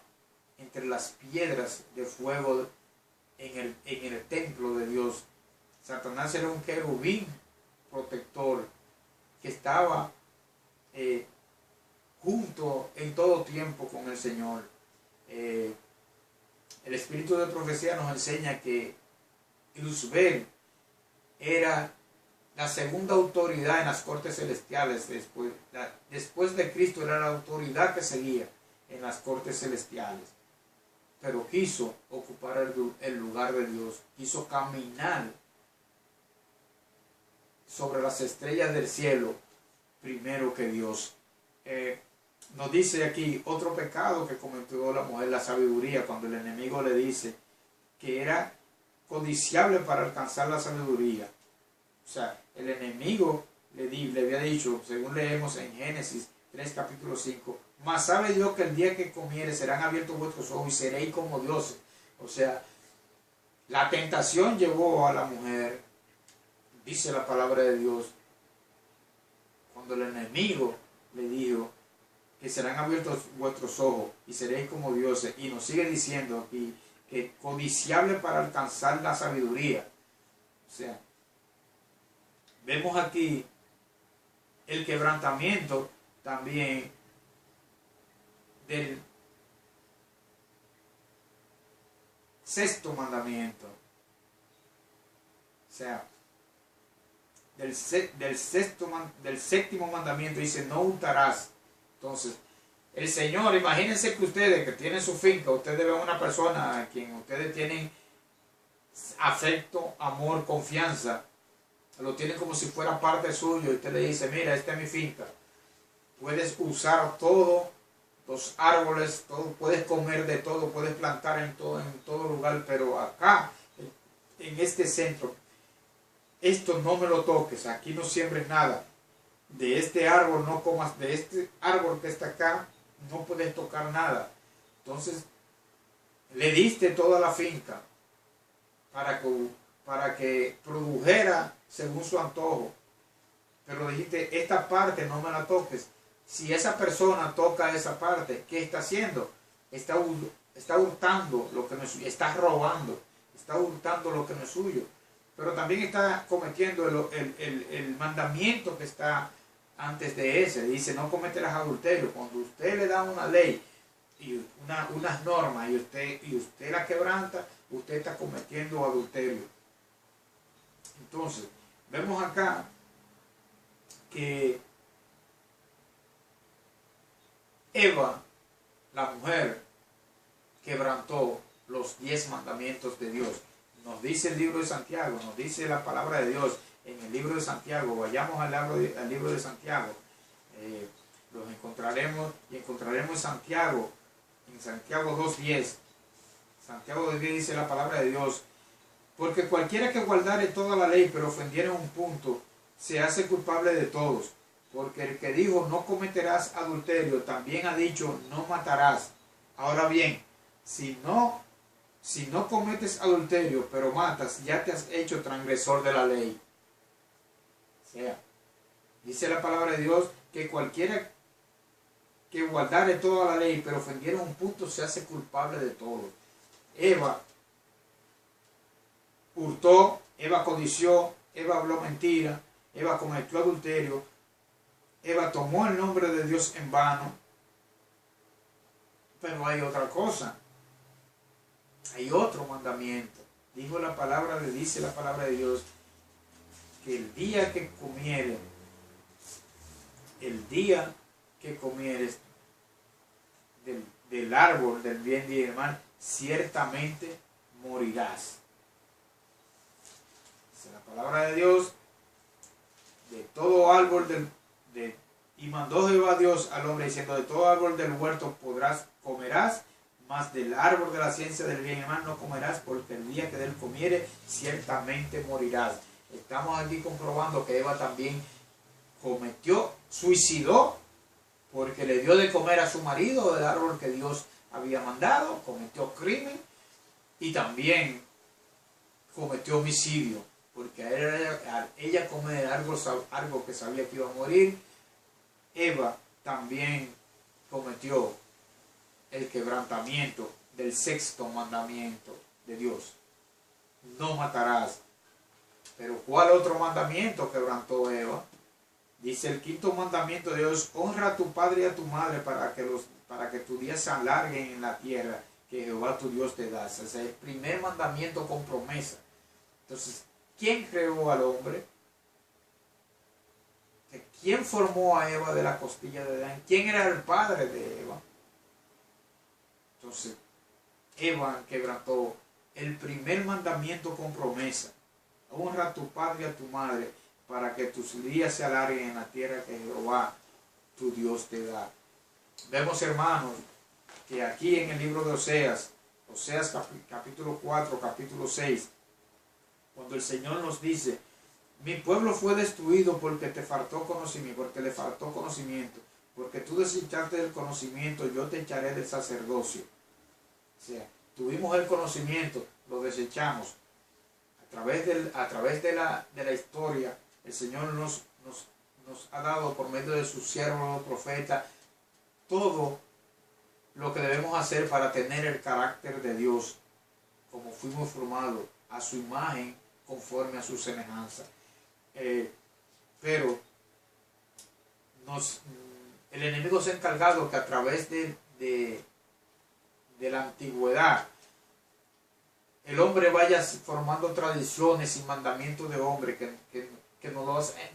entre las piedras de fuego en el templo de Dios. Satanás era un querubín protector que estaba junto en todo tiempo con el Señor. El espíritu de profecía nos enseña que Lucifer era la segunda autoridad en las cortes celestiales. Después de Cristo era la autoridad que seguía en las cortes celestiales. Pero quiso ocupar el lugar de Dios. Quiso caminar sobre las estrellas del cielo primero que Dios. Nos dice aquí otro pecado que cometió la mujer, la sabiduría, cuando el enemigo le dice que era codiciable para alcanzar la sabiduría. O sea, el enemigo le había dicho, según leemos en Génesis 3, capítulo 5, mas sabe Dios que el día que comiere serán abiertos vuestros ojos y seréis como dioses. O sea, la tentación llevó a la mujer, dice la palabra de Dios, cuando el enemigo le dijo que serán abiertos vuestros ojos y seréis como dioses, y nos sigue diciendo aquí que codiciable para alcanzar la sabiduría. O sea, vemos aquí el quebrantamiento también del 6º mandamiento. O sea, del 7º mandamiento dice: no hurtarás. Entonces, el Señor, imagínense que ustedes que tienen su finca, ustedes ven a una persona a quien ustedes tienen afecto, amor, confianza, lo tienen como si fuera parte suyo, y usted le dice: mira, esta es mi finca, puedes usar todos los árboles, todo, puedes comer de todo, puedes plantar en todo lugar, pero acá, en este centro, esto no me lo toques, aquí no siembres nada, de este árbol no comas, de este árbol que está acá no puedes tocar nada. Entonces le diste toda la finca para que produjera según su antojo, pero dijiste: esta parte no me la toques. Si esa persona toca esa parte, ¿qué está haciendo? Está hurtando lo que no es suyo, está robando, está hurtando lo que no es suyo. Pero también está cometiendo el mandamiento que está antes de ese. Dice: no cometerás adulterio. Cuando usted le da una ley y unas normas y usted la quebranta, usted está cometiendo adulterio. Entonces, vemos acá que Eva, la mujer, quebrantó los 10 mandamientos de Dios. Nos dice el libro de Santiago, nos dice la palabra de Dios en el libro de Santiago. Vayamos al libro de Santiago. Los encontraremos y encontraremos en Santiago 2:10. Santiago 2:10 dice la palabra de Dios: porque cualquiera que guardare toda la ley pero ofendiera en un punto, se hace culpable de todos. Porque el que dijo: no cometerás adulterio, también ha dicho: no matarás. Ahora bien, si no cometes adulterio, pero matas, ya te has hecho transgresor de la ley. O sea, dice la palabra de Dios que cualquiera que guardare toda la ley, pero ofendiera un punto, se hace culpable de todo. Eva hurtó, Eva codició, Eva habló mentira, Eva cometió adulterio, Eva tomó el nombre de Dios en vano. Pero hay otra cosa. Hay otro mandamiento dice la palabra de Dios, que el día que comieres del árbol del bien y del mal, ciertamente morirás. Dice la palabra de Dios, de todo árbol y mandó Jehová Dios al hombre diciendo, de todo árbol del huerto comerás, mas del árbol de la ciencia del bien y mal no comerás, porque el día que de él comiere, ciertamente morirás. Estamos aquí comprobando que Eva también suicidó, porque le dio de comer a su marido del árbol que Dios había mandado, cometió crimen y también cometió homicidio, porque al ella comer algo que sabía que iba a morir, Eva también cometió el quebrantamiento del sexto mandamiento de Dios: no matarás. Pero ¿cuál otro mandamiento quebrantó Eva? Dice el quinto mandamiento de Dios: honra a tu padre y a tu madre para que tus días se alarguen en la tierra que Jehová tu Dios te da. Ese es el primer mandamiento con promesa. Entonces, ¿quién creó al hombre? ¿Quién formó a Eva de la costilla de Adán? ¿Quién era el padre de Eva? Entonces, Eva quebrantó el primer mandamiento con promesa: honra a tu padre y a tu madre para que tus días se alarguen en la tierra que Jehová tu Dios te da. Vemos, hermanos, que aquí en el libro de Oseas capítulo 4, capítulo 6, cuando el Señor nos dice: mi pueblo fue destruido porque le faltó conocimiento, porque tú desechaste del conocimiento, yo te echaré del sacerdocio. O sea, tuvimos el conocimiento, lo desechamos. A través de la historia, el Señor nos ha dado por medio de sus siervos, los profetas, todo lo que debemos hacer para tener el carácter de Dios, como fuimos formados a su imagen, conforme a su semejanza. Pero el enemigo se ha encargado que a través de la antigüedad el hombre vaya formando tradiciones y mandamientos de hombre que nos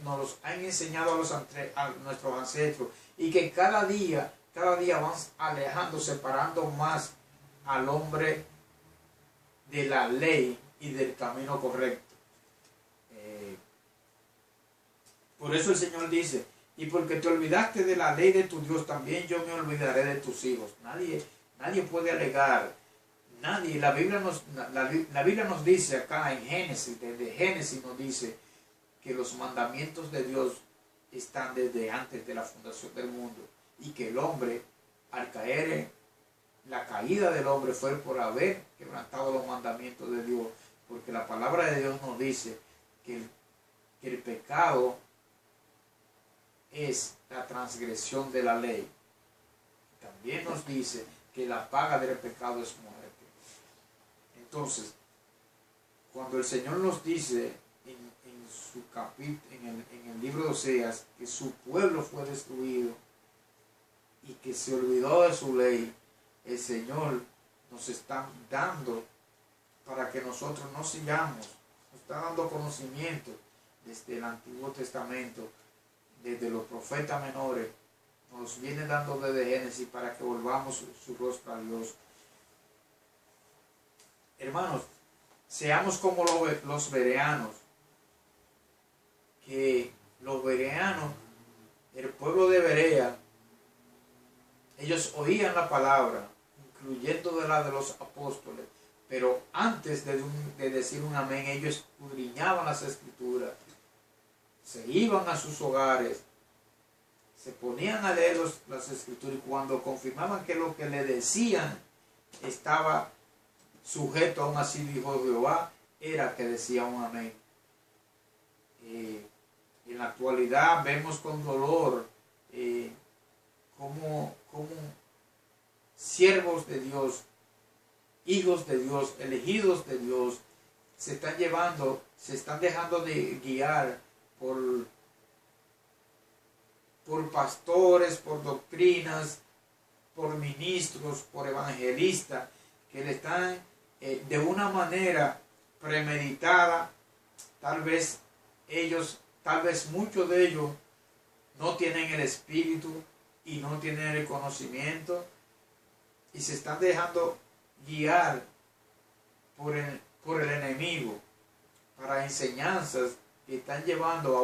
los han enseñado a nuestros ancestros, y que cada día van alejando, separando más al hombre de la ley y del camino correcto. Por eso el Señor dice: y porque te olvidaste de la ley de tu Dios, también yo me olvidaré de tus hijos. Nadie puede alegar. Nadie. La Biblia nos dice acá en Génesis, desde Génesis nos dice que los mandamientos de Dios están desde antes de la fundación del mundo, y que el hombre, al caer la caída del hombre fue por haber quebrantado los mandamientos de Dios, porque la palabra de Dios nos dice que el pecado es la transgresión de la ley. También nos dice que la paga del pecado es muerte. Entonces, cuando el Señor nos dice en el libro de Oseas que su pueblo fue destruido y que se olvidó de su ley, el Señor nos está dando para que nosotros no sigamos, nos está dando conocimiento desde el Antiguo Testamento, desde los profetas menores, nos viene dando desde Génesis para que volvamos su rostro a Dios. Hermanos, seamos como los bereanos, que los bereanos, el pueblo de Berea, ellos oían la palabra, incluyendo de la de los apóstoles, pero antes de decir un amén, ellos escudriñaban las escrituras, se iban a sus hogares, se ponían a leer las escrituras, y cuando confirmaban que lo que le decían estaba sujeto a un así dijo Jehová, era que decía un amén. En la actualidad vemos con dolor como siervos de Dios, hijos de Dios, elegidos de Dios, se están dejando de guiar por pastores, por doctrinas, por ministros, por evangelistas, que le están de una manera premeditada. Tal vez muchos de ellos no tienen el espíritu y no tienen el conocimiento y se están dejando guiar por el enemigo para enseñanzas que están llevando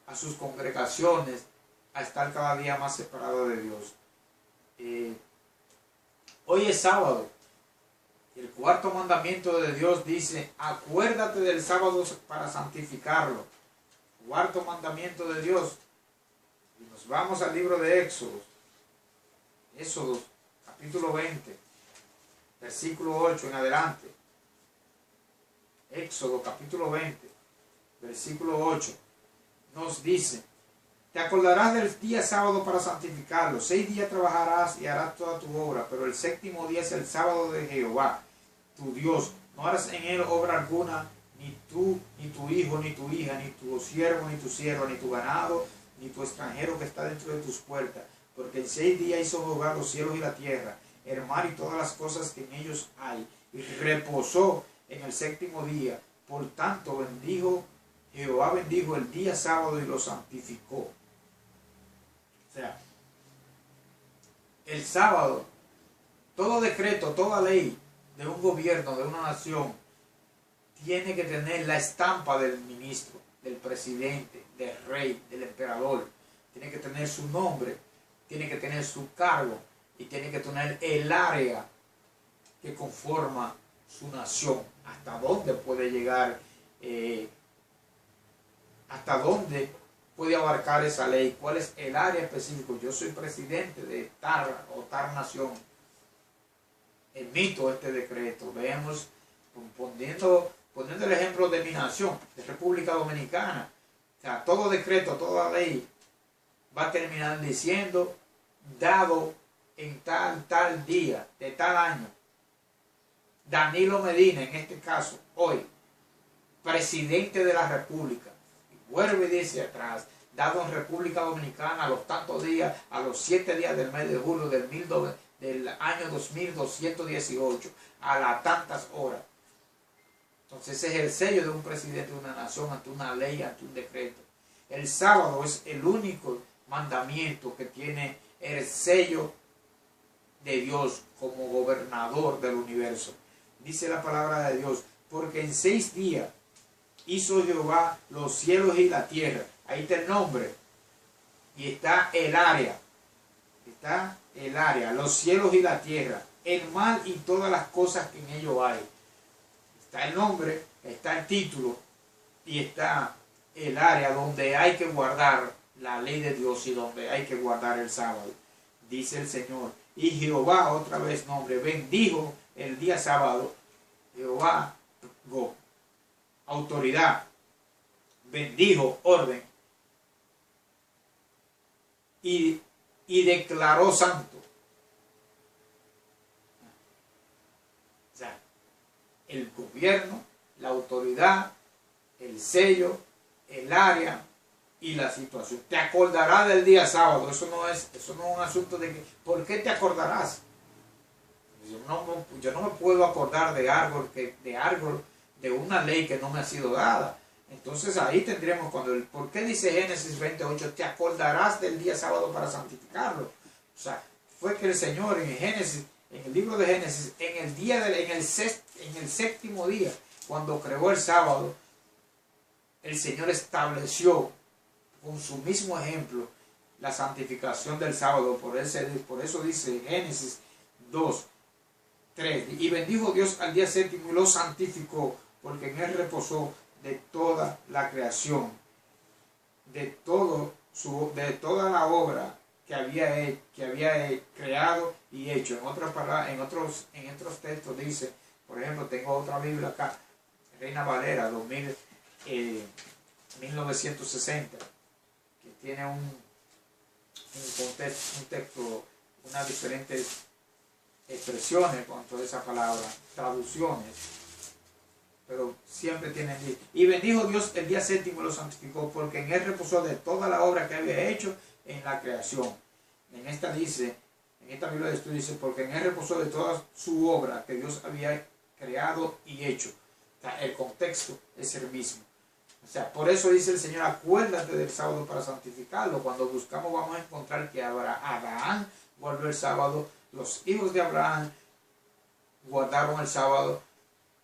a sus congregaciones a estar cada día más separados de Dios. Hoy es sábado. El cuarto mandamiento de Dios dice: acuérdate del sábado para santificarlo. Cuarto mandamiento de Dios. Y nos vamos al libro de Éxodo. Éxodo, capítulo 20, versículo 8 en adelante. Éxodo, capítulo 20, versículo 8. Nos dice: te acordarás del día sábado para santificarlo. 6 días trabajarás y harás toda tu obra, pero el séptimo día es el sábado de Jehová, tu Dios. No harás en él obra alguna, ni tú, ni tu hijo, ni tu hija, ni tu siervo, ni tu sierva, ni tu ganado, ni tu extranjero que está dentro de tus puertas. Porque en 6 días hizo Jehová los cielos y la tierra, el mar y todas las cosas que en ellos hay, y reposó en el séptimo día. Por tanto, Jehová bendijo el día sábado y lo santificó. O sea, el sábado, todo decreto, toda ley de un gobierno, de una nación, tiene que tener la estampa del ministro, del presidente, del rey, del emperador. Tiene que tener su nombre, tiene que tener su cargo y tiene que tener el área que conforma su nación. Hasta dónde puede llegar, hasta dónde puede abarcar esa ley, cuál es el área específica. Yo soy presidente de tal o tal nación, emito este decreto. Veamos, poniendo el ejemplo de mi nación, de República Dominicana. O sea, todo decreto, toda ley va a terminar diciendo: dado en tal día, de tal año, Danilo Medina, en este caso, hoy, presidente de la República. Vuelve y dice atrás: dado en República Dominicana a los tantos días, a los 7 días del mes de julio del año 2218, a las tantas horas. Entonces ese es el sello de un presidente de una nación ante una ley, ante un decreto. El sábado es el único mandamiento que tiene el sello de Dios como gobernador del universo. Dice la palabra de Dios: porque en 6 días hizo Jehová los cielos y la tierra. Ahí está el nombre. Y está el área. Está el área, los cielos y la tierra, el mar y todas las cosas que en ellos hay. Está el nombre, está el título y está el área donde hay que guardar la ley de Dios y donde hay que guardar el sábado. Dice el Señor: y Jehová, otra vez nombre, bendijo el día sábado. Jehová, autoridad, bendijo, orden, y declaró santo. O sea, el gobierno, la autoridad, el sello, el área y la situación. Te acordarás del día sábado. Eso no es un asunto de que, ¿por qué te acordarás? Yo no me puedo acordar de algo, de una ley que no me ha sido dada. Entonces ahí tendremos ¿por qué dice Génesis 28? Te acordarás del día sábado para santificarlo. O sea, fue que el Señor en Génesis, en el libro de Génesis, en el séptimo día, cuando creó el sábado, el Señor estableció con su mismo ejemplo la santificación del sábado. Por eso dice Génesis 2, 3. Y bendijo Dios al día séptimo y lo santificó, porque en él reposó de toda la creación, de toda la obra que había creado y hecho. En otras palabras, en otros textos dice, por ejemplo, tengo otra Biblia acá, Reina Valera 1960, que tiene un texto, unas diferentes expresiones con toda esa palabra, traducciones, pero siempre tienen. Y bendijo Dios el día séptimo y lo santificó, porque en él reposó de toda la obra que había hecho en la creación. En esta Biblia de estudio dice: porque en él reposó de toda su obra que Dios había creado y hecho. O sea, el contexto es el mismo. O sea, por eso dice el Señor, acuérdate del sábado para santificarlo. Cuando buscamos vamos a encontrar que Abraham guardó el sábado, los hijos de Abraham guardaron el sábado.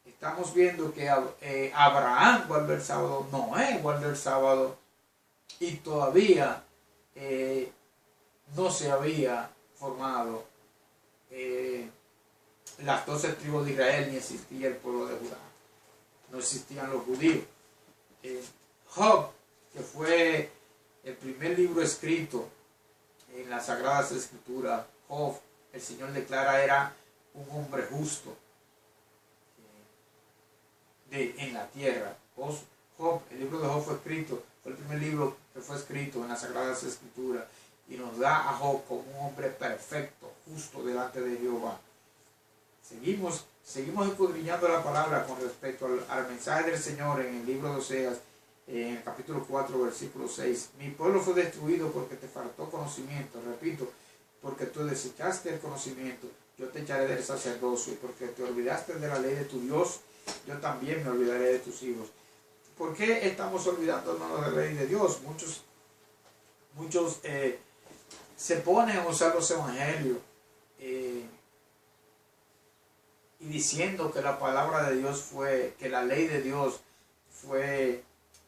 Estamos viendo que Abraham guardó el sábado, Noé guardó el sábado, y todavía no se había formado las 12 tribus de Israel, ni existía el pueblo de Judá, no existían los judíos. Job, que fue el primer libro escrito en las Sagradas Escrituras, Job, el Señor declara, era un hombre justo en la tierra. Job, el libro de Job fue escrito, fue el primer libro que fue escrito en las Sagradas Escrituras, y nos da a Job como un hombre perfecto, justo delante de Jehová. Seguimos escudriñando la palabra con respecto al mensaje del Señor en el libro de Oseas, en el capítulo 4, versículo 6. Mi pueblo fue destruido porque te faltó conocimiento. Repito, porque tú desechaste el conocimiento, yo te echaré del sacerdocio, y porque te olvidaste de la ley de tu Dios, yo también me olvidaré de tus hijos. ¿Por qué estamos olvidándonos de la ley de Dios? Muchos se ponen a usar los evangelios y diciendo que la palabra de Dios que la ley de Dios fue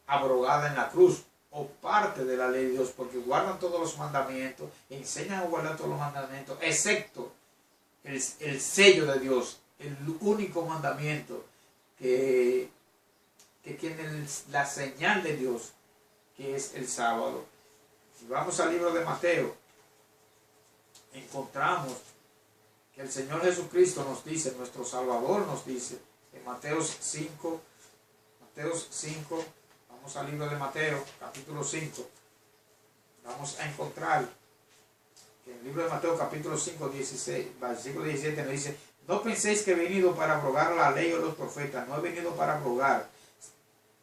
abrogada en la cruz, o parte de la ley de Dios, porque guardan todos los mandamientos, enseñan a guardar todos los mandamientos, excepto el sello de Dios, el único mandamiento que tiene la señal de Dios, que es el sábado. Si vamos al libro de Mateo, encontramos que el Señor Jesucristo nos dice, nuestro Salvador nos dice, en Mateo 5, vamos al libro de Mateo, capítulo 5, vamos a encontrar que en el libro de Mateo, capítulo 5, 16, versículo 17, nos dice, no penséis que he venido para abrogar la ley o los profetas, no he venido para abrogar,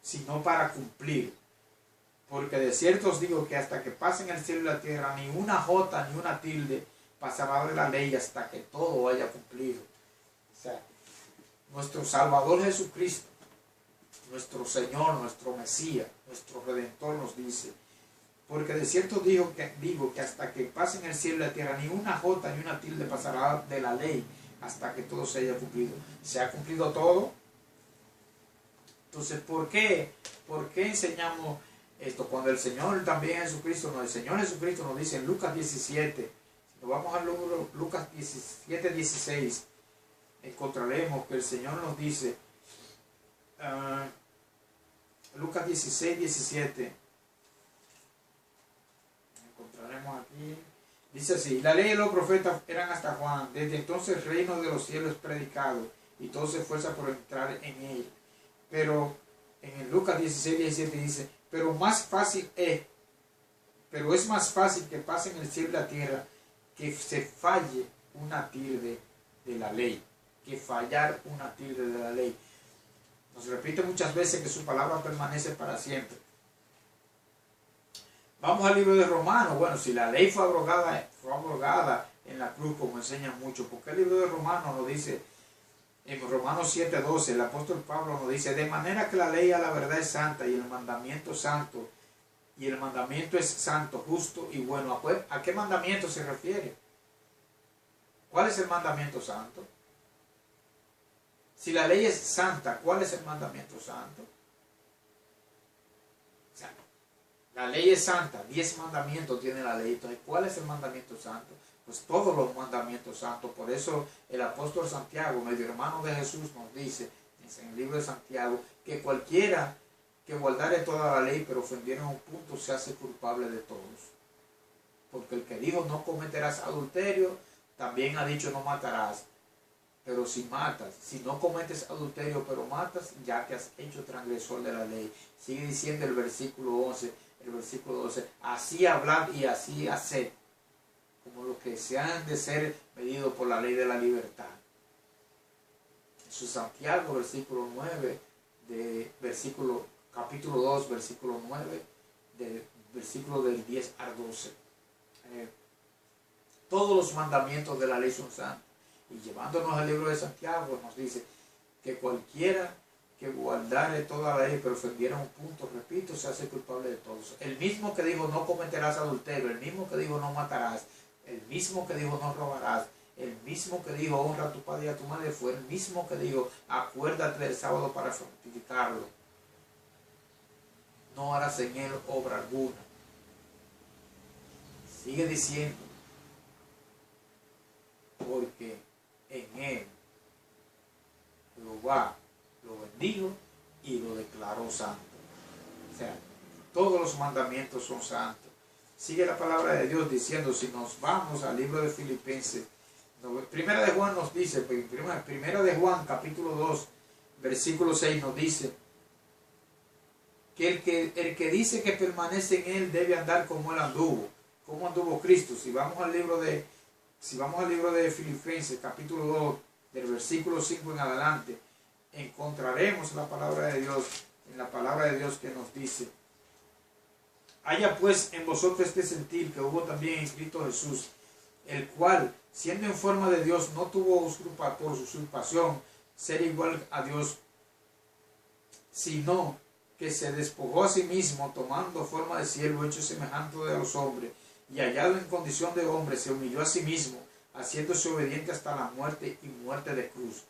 sino para cumplir. Porque de cierto os digo que hasta que pasen el cielo y la tierra, ni una jota ni una tilde pasará de la ley hasta que todo haya cumplido. O sea, nuestro Salvador Jesucristo, nuestro Señor, nuestro Mesías, nuestro Redentor nos dice, porque de cierto digo que hasta que pasen el cielo y la tierra, ni una jota ni una tilde pasará de la ley hasta que todo se haya cumplido. ¿Se ha cumplido todo? Entonces, ¿por qué enseñamos esto? Cuando el Señor también Jesucristo, el Señor Jesucristo nos dice en Lucas 17, si nos vamos al libro Lucas 17, 16, encontraremos que el Señor nos dice, Lucas 16, 17, encontraremos aquí, dice así, la ley y los profetas eran hasta Juan, desde entonces el reino de los cielos es predicado, y todos se esfuerzan por entrar en él. Pero en el Lucas 16, 17 dice, pero es más fácil que pasen el cielo y la tierra que se falle una tilde de la ley, que fallar una tilde de la ley. Nos repite muchas veces que su palabra permanece para siempre. Vamos al libro de Romanos. Bueno, si la ley fue abrogada en la cruz, como enseñan muchos, porque el libro de Romanos nos dice, en Romanos 7:12, el apóstol Pablo nos dice, de manera que la ley a la verdad es santa y el mandamiento santo, y el mandamiento es santo, justo y bueno. ¿A qué mandamiento se refiere? ¿Cuál es el mandamiento santo? Si la ley es santa, ¿cuál es el mandamiento santo? O sea, la ley es santa, 10 mandamientos tiene la ley. Entonces, ¿cuál es el mandamiento santo? Pues todos los mandamientos santos. Por eso el apóstol Santiago, medio hermano de Jesús, nos dice en el libro de Santiago que cualquiera que guardare toda la ley pero ofendiera en un punto se hace culpable de todos. Porque el que dijo no cometerás adulterio, también ha dicho no matarás. Pero si matas, si no cometes adulterio pero matas, ya te has hecho transgresor de la ley. Sigue diciendo el versículo 11, el versículo 12, así hablad y así haced, como los que se han de ser medidos por la ley de la libertad. Eso es Santiago, versículo 9, capítulo 2, versículo 9, versículo del 10 al 12. Todos los mandamientos de la ley son santos. Y llevándonos al libro de Santiago nos dice que cualquiera que guardare toda la ley, pero ofendiera un punto, repito, se hace culpable de todos. El mismo que dijo no cometerás adulterio, el mismo que dijo no matarás, el mismo que dijo no robarás, el mismo que dijo honra a tu padre y a tu madre, fue el mismo que dijo acuérdate del sábado para santificarlo. No harás en él obra alguna. Sigue diciendo, porque en él Jehová lo bendijo y lo declaró santo. O sea, todos los mandamientos son santos. Sigue la palabra de Dios diciendo, si nos vamos al libro de Filipenses, Primera de Juan nos dice, Primera de Juan capítulo 2, versículo 6 nos dice, que el que dice que permanece en él debe andar como él anduvo. ¿Cómo anduvo Cristo? Si vamos al libro de Filipenses capítulo 2, del versículo 5 en adelante, encontraremos la palabra de Dios, en la palabra de Dios que nos dice, haya pues en vosotros este sentir que hubo también en Cristo Jesús, el cual, siendo en forma de Dios, no tuvo por usurpación ser igual a Dios, sino que se despojó a sí mismo, tomando forma de siervo, hecho semejante a los hombres, y hallado en condición de hombre, se humilló a sí mismo, haciéndose obediente hasta la muerte y muerte de cruz.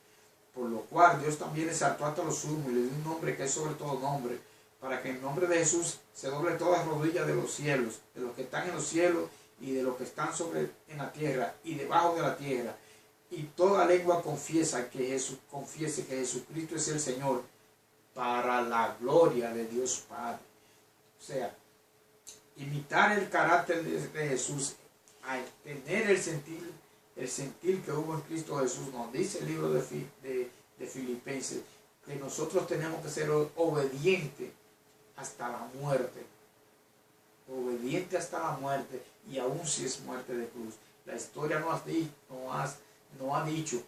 Por lo cual Dios también le exaltó hasta lo sumo y le dio un nombre que es sobre todo nombre, para que en nombre de Jesús se doble todas las rodillas de los cielos, de los que están en los cielos y de los que están en la tierra y debajo de la tierra, y toda lengua confiese que Jesucristo es el Señor, para la gloria de Dios Padre. O sea, imitar el carácter de Jesús, al tener el sentir que hubo en Cristo Jesús, nos dice el libro de Filipenses, que nosotros tenemos que ser obedientes hasta la muerte. Obediente hasta la muerte, y aun si es muerte de cruz. La historia no ha dicho,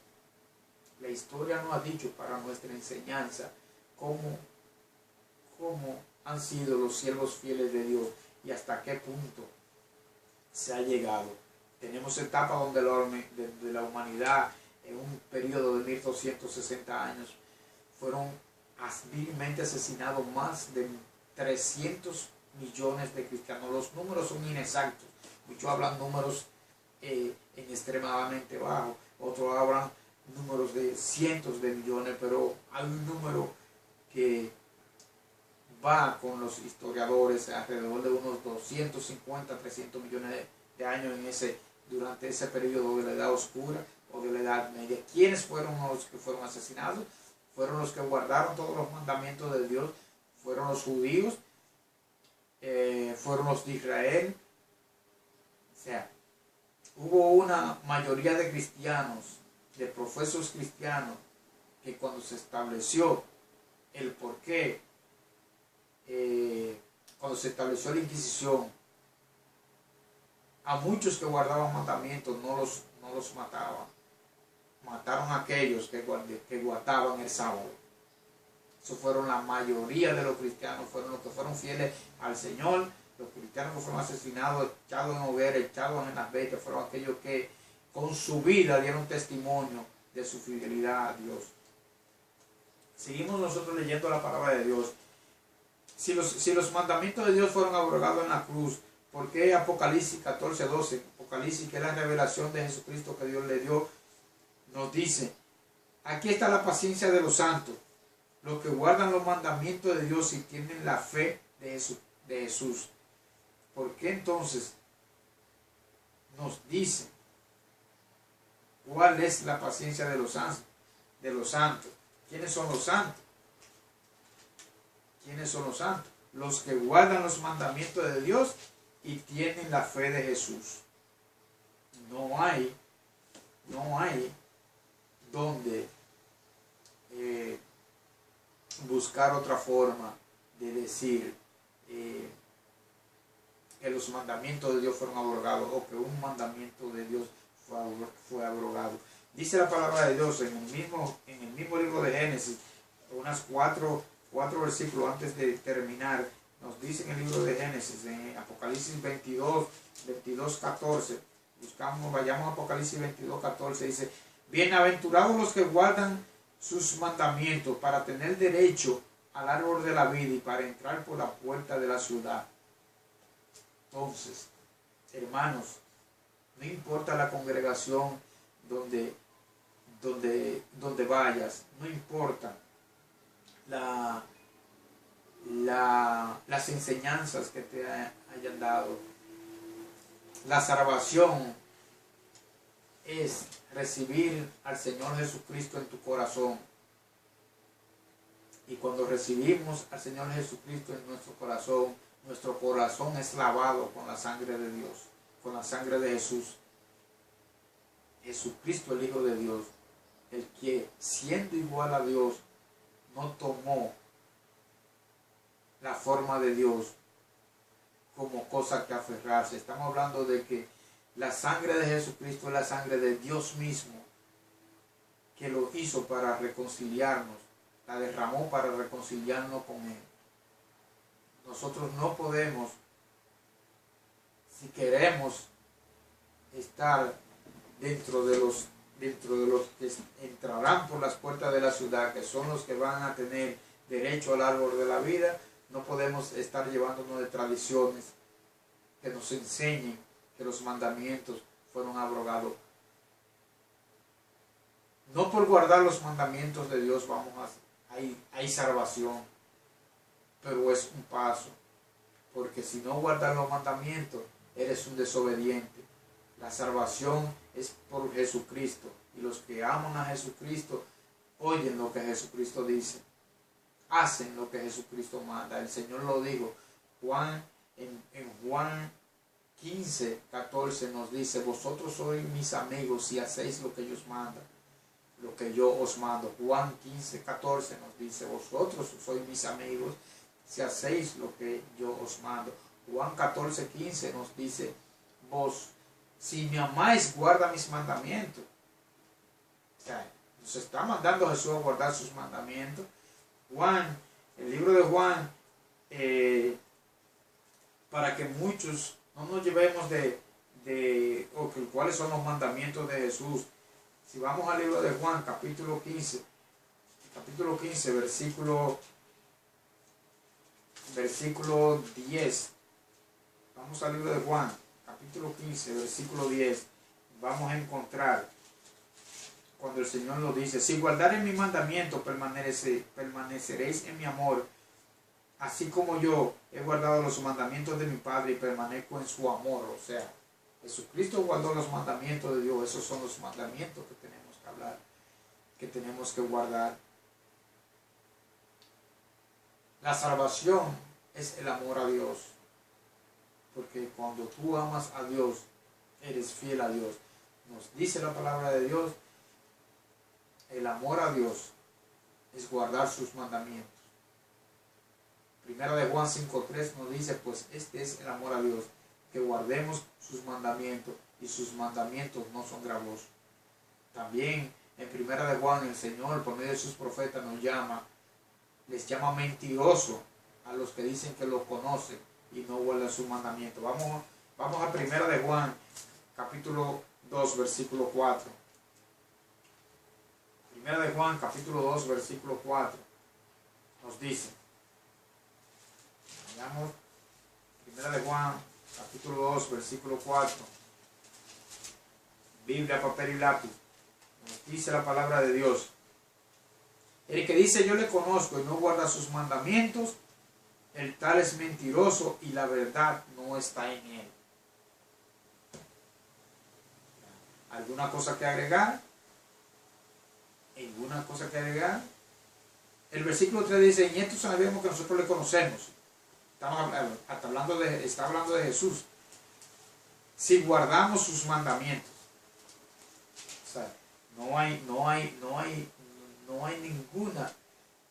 la historia no ha dicho para nuestra enseñanza cómo han sido los siervos fieles de Dios y hasta qué punto se ha llegado. Tenemos etapas donde la humanidad en un periodo de 1260 años fueron vilmente asesinados más de 300 millones de cristianos. Los números son inexactos. Muchos hablan números en extremadamente bajos, otros hablan números de cientos de millones, pero hay un número que va con los historiadores alrededor de unos 250, 300 millones de años durante ese periodo de la Edad Oscura o de la Edad Media. ¿Quiénes fueron los que fueron asesinados? Fueron los que guardaron todos los mandamientos de Dios, fueron los judíos, fueron los de Israel. O sea, hubo una mayoría de cristianos, de profesos cristianos, que cuando se estableció el porqué, cuando se estableció la Inquisición, a muchos que guardaban mandamientos no los mataban. Mataron a aquellos que guardaban el sábado. Eso fueron la mayoría de los cristianos, fueron los que fueron fieles al Señor. Los cristianos que fueron asesinados, echados en hoguera, echados en las bestias, fueron aquellos que con su vida dieron testimonio de su fidelidad a Dios. Seguimos nosotros leyendo la palabra de Dios. Si los mandamientos de Dios fueron abrogados en la cruz, ¿por qué Apocalipsis 14:12, Apocalipsis, que es la revelación de Jesucristo que Dios le dio, nos dice, aquí está la paciencia de los santos, los que guardan los mandamientos de Dios y tienen la fe de Jesús? ¿Por qué entonces nos dice cuál es la paciencia de los santos? ¿Quiénes son los santos? ¿Quiénes son los santos? Los que guardan los mandamientos de Dios y tienen la fe de Jesús. No hay donde buscar otra forma de decir que los mandamientos de Dios fueron abrogados o que un mandamiento de Dios fue abrogado. Dice la palabra de Dios en el mismo libro de Génesis, unas cuatro versículos antes de terminar, nos dice en el libro de Génesis, en Apocalipsis 22:14, vayamos a Apocalipsis 22:14, dice, bienaventurados los que guardan sus mandamientos para tener derecho al árbol de la vida y para entrar por la puerta de la ciudad. Entonces, hermanos, no importa la congregación donde vayas, no importa las enseñanzas que te hayan dado. La salvación es recibir al Señor Jesucristo en tu corazón. Y cuando recibimos al Señor Jesucristo en nuestro corazón es lavado con la sangre de Dios, con la sangre de Jesús. Jesucristo, el Hijo de Dios, el que siendo igual a Dios, no tomó la forma de Dios como cosa que aferrarse. Estamos hablando de que la sangre de Jesucristo es la sangre de Dios mismo, que lo hizo para reconciliarnos, la derramó para reconciliarnos con Él. Nosotros no podemos, si queremos estar dentro de los que entrarán por las puertas de la ciudad, que son los que van a tener derecho al árbol de la vida, no podemos estar llevándonos de tradiciones que nos enseñen que los mandamientos fueron abrogados. No por guardar los mandamientos de Dios hay salvación, pero es un paso, porque si no guardas los mandamientos, eres un desobediente. La salvación es por Jesucristo, y los que aman a Jesucristo oyen lo que Jesucristo dice, hacen lo que Jesucristo manda. El Señor lo dijo. En Juan 15, 14 nos dice: vosotros sois mis amigos si hacéis lo que ellos mandan, lo que yo os mando. Juan 15, 14 nos dice: vosotros sois mis amigos si hacéis lo que yo os mando. Juan 14, 15 nos dice: vos, si me amáis, guarda mis mandamientos. O sea, nos está mandando Jesús a guardar sus mandamientos. Juan, el libro de Juan, para que muchos no nos llevemos cuáles son los mandamientos de Jesús. Si vamos al libro de Juan, capítulo 15, versículo 10. Vamos al libro de Juan, capítulo 15, versículo 10. Vamos a encontrar cuando el Señor nos dice: si guardareis mi mandamiento, permaneceréis en mi amor, así como yo he guardado los mandamientos de mi Padre y permanezco en su amor. O sea, Jesucristo guardó los mandamientos de Dios. Esos son los mandamientos que tenemos que hablar, que tenemos que guardar. La salvación es el amor a Dios, porque cuando tú amas a Dios, eres fiel a Dios. Nos dice la palabra de Dios: el amor a Dios es guardar sus mandamientos. Primera de Juan 5:3 nos dice: pues este es el amor a Dios, que guardemos sus mandamientos, y sus mandamientos no son gravosos. También en Primera de Juan, el Señor por medio de sus profetas les llama mentiroso a los que dicen que lo conocen y no guardan sus mandamientos. Vamos a Primera de Juan, capítulo 2, versículo 4. Primera de Juan, capítulo 2, versículo 4, nos dice, veamos, Primera de Juan, capítulo 2, versículo 4, Biblia, papel y lápiz, nos dice la palabra de Dios: el que dice yo le conozco y no guarda sus mandamientos, el tal es mentiroso y la verdad no está en él. ¿Alguna cosa que agregar? ¿Alguna cosa que agregar? El versículo 3 dice: en esto sabemos que nosotros le conocemos. Está hablando de Jesús. Si guardamos sus mandamientos. O sea, no hay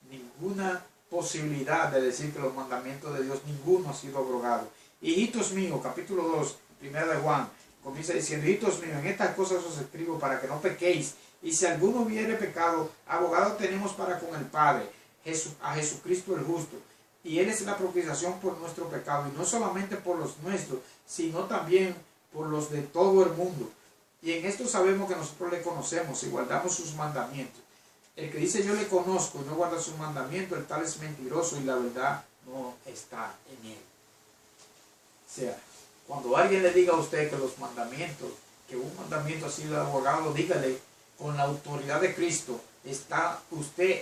ninguna posibilidad de decir que los mandamientos de Dios, ninguno ha sido abrogado. Hijitos míos, capítulo 2, primera de Juan, comienza diciendo: hijitos míos, en estas cosas os escribo para que no pequéis. Y si alguno hubiere pecado, abogado tenemos para con el Padre, a Jesucristo el justo. Y Él es la propiciación por nuestro pecado, y no solamente por los nuestros, sino también por los de todo el mundo. Y en esto sabemos que nosotros le conocemos y guardamos sus mandamientos. El que dice yo le conozco y no guarda sus mandamientos, el tal es mentiroso y la verdad no está en él. O sea, cuando alguien le diga a usted que los mandamientos, que un mandamiento así de abogado, dígale, con la autoridad de Cristo, está usted